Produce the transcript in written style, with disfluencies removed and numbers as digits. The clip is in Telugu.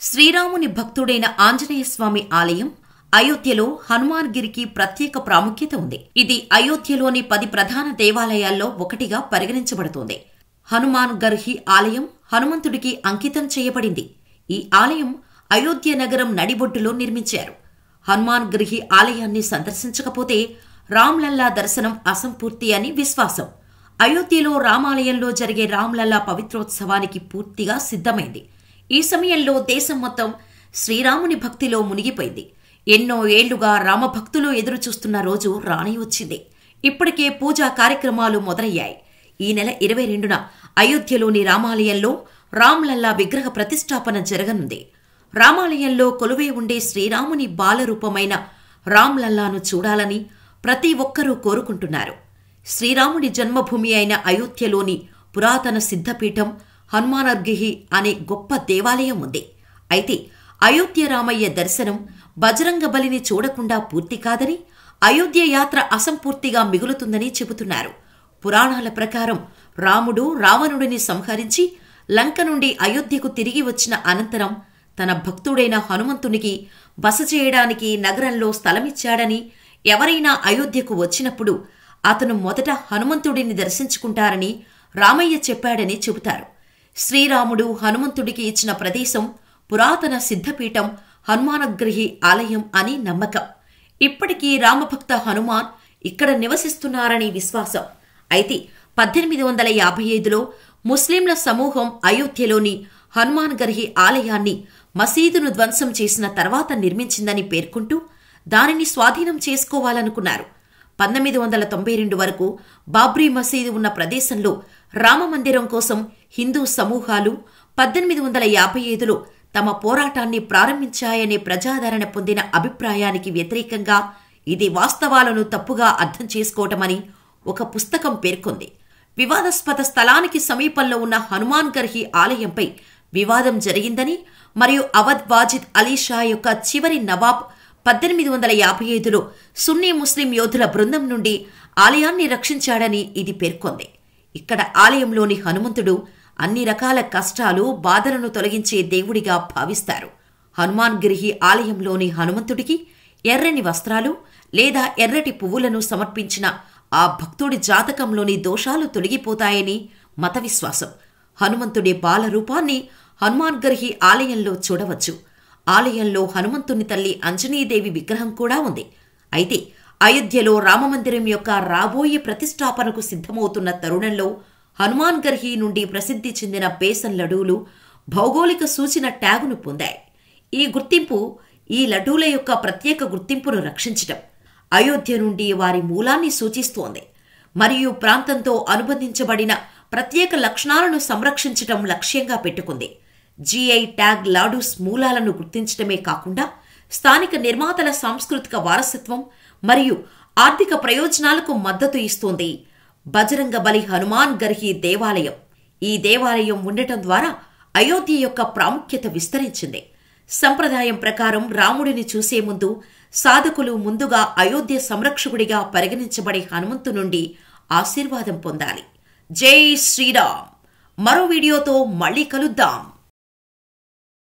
శ్రీరాముని భక్తుడైన ఆంజనేయ స్వామి ఆలయం అయోధ్యలో హనుమాన్ గిరికి ప్రత్యేక ప్రాముఖ్యత ఉంది. ఇది అయోధ్యలోని 10 ప్రధాన దేవాలయాల్లో ఒకటిగా పరిగణించబడుతోంది. హనుమాన్ గర్హి ఆలయం హనుమంతుడికి అంకితం చేయబడింది. ఈ ఆలయం అయోధ్య నగరం నడిబొడ్డులో నిర్మించారు. హనుమాన్ గర్హి ఆలయాన్ని సందర్శించకపోతే రామ్లల్లా దర్శనం అసంపూర్తి అని విశ్వాసం. అయోధ్యలో రామాలయంలో జరిగే రామ్లల్లా పవిత్రోత్సవానికి పూర్తిగా సిద్ధమైంది. ఈ సమయంలో దేశం మొత్తం శ్రీరాముని భక్తిలో మునిగిపోయింది. ఎన్నో ఏళ్లుగా రామభక్తులు ఎదురుచూస్తున్న రోజు రానే వచ్చింది. ఇప్పటికే పూజా కార్యక్రమాలు మొదలయ్యాయి. ఈ నెల 22న అయోధ్యలోని రామాలయంలో రామ్లల్లా విగ్రహ ప్రతిష్టాపన జరగనుంది. రామాలయంలో కొలువై ఉండే శ్రీరాముని బాలరూపమైన రామ్లల్లాను చూడాలని ప్రతి ఒక్కరూ కోరుకుంటున్నారు. శ్రీరాముడి జన్మభూమి అయిన అయోధ్యలోని పురాతన సిద్ధపీఠం హనుమాన్గర్హి అనే గొప్ప దేవాలయం ఉంది. అయితే అయోధ్య రామయ్య దర్శనం బజరంగబలిని చూడకుండా పూర్తి కాదని, అయోధ్య యాత్ర అసంపూర్తిగా మిగులుతుందని చెబుతున్నారు. పురాణాల ప్రకారం రాముడు రావణుడిని సంహరించి లంక నుండి అయోధ్యకు తిరిగి వచ్చిన అనంతరం తన భక్తుడైన హనుమంతునికి బస చేయడానికి నగరంలో స్థలమిచ్చాడని, ఎవరైనా అయోధ్యకు వచ్చినప్పుడు అతను మొదట హనుమంతుడిని దర్శించుకుంటారని రామయ్య చెప్పాడని చెబుతారు. శ్రీరాముడు హనుమంతుడికి ఇచ్చిన ప్రదేశం పురాతన సిద్ధపీఠం హనుమాన్గర్హి ఆలయం అని నమ్మకం. ఇప్పటికీ రామభక్త హనుమాన్ ఇక్కడ నివసిస్తున్నారని విశ్వాసం. అయితే 1855లో ముస్లింల సమూహం అయోధ్యలోని హనుమాన్గర్హి ఆలయాన్ని మసీదును ధ్వంసం చేసిన తర్వాత నిర్మించిందని పేర్కొంటూ దానిని స్వాధీనం చేసుకోవాలనుకున్నారు. 1992 వరకు బాబ్రీ మసీదు ఉన్న ప్రదేశంలో రామమందిరం కోసం హిందూ సమూహాలు 1855లో తమ పోరాటాన్ని ప్రారంభించాయనే ప్రజాదరణ పొందిన అభిప్రాయానికి వ్యతిరేకంగా ఇది వాస్తవాలను తప్పుగా అర్థం చేసుకోవటమని ఒక పుస్తకం పేర్కొంది. వివాదాస్పద స్థలానికి సమీపంలో ఉన్న హనుమాన్గర్హి ఆలయంపై వివాదం జరిగిందని మరియు అవధ్ వాజిద్ అలీ షా యొక్క చివరి నవాబ్ 1855లో సున్నీ ముస్లిం యోధుల బృందం నుండి ఆలయాన్ని రక్షించాడని ఇది పేర్కొంది. ఇక్కడ ఆలయంలోని హనుమంతుడు అన్ని రకాల కష్టాలు, బాధలను తొలగించే దేవుడిగా భావిస్తారు. హనుమాన్గర్హి ఆలయంలోని హనుమంతుడికి ఎర్రని వస్త్రాలు లేదా ఎర్రటి పువ్వులను సమర్పించిన ఆ భక్తుడి జాతకంలోని దోషాలు తొలగిపోతాయని మత విశ్వాసం. హనుమంతుడి బాలరూపాన్ని హనుమాన్గర్హి ఆలయంలో చూడవచ్చు. ఆలయంలో హనుమంతుని తల్లి అంజనీదేవి విగ్రహం కూడా ఉంది. అయితే అయోధ్యలో రామమందిరం యొక్క రాబోయే ప్రతిష్టాపనకు సిద్ధమవుతున్న తరుణంలో హనుమాన్గర్హి నుండి ప్రసిద్ధి చెందిన బేసన్ లడ్డూలు భౌగోళిక సూచన ట్యాగును పొందాయి. ఈ గుర్తింపు ఈ లడ్డూల యొక్క ప్రత్యేక గుర్తింపును రక్షించటం, అయోధ్య నుండి వారి మూలాన్ని సూచిస్తోంది మరియు ప్రాంతంతో అనుబంధించబడిన ప్రత్యేక లక్షణాలను సంరక్షించటం లక్ష్యంగా పెట్టుకుంది. జిఐ ట్యాగ్ లాడూస్ మూలాలను గుర్తించడమే కాకుండా స్థానిక నిర్మాతల సాంస్కృతిక వారసత్వం మరియు ఆర్థిక ప్రయోజనాలకు మద్దతు ఇస్తోంది. బజరంగబలి హనుమాన్గర్హి దేవాలయం. ఈ దేవాలయం ఉండటం ద్వారా అయోధ్య యొక్క ప్రాముఖ్యత విస్తరించింది. సంప్రదాయం ప్రకారం రాముడిని చూసే ముందు సాధకులు ముందుగా అయోధ్య సంరక్షకుడిగా పరిగణించబడే హనుమంతు నుండి ఆశీర్వాదం పొందాలి. జై శ్రీరామ్. మరో వీడియోతో మళ్ళీ కలుద్దాం.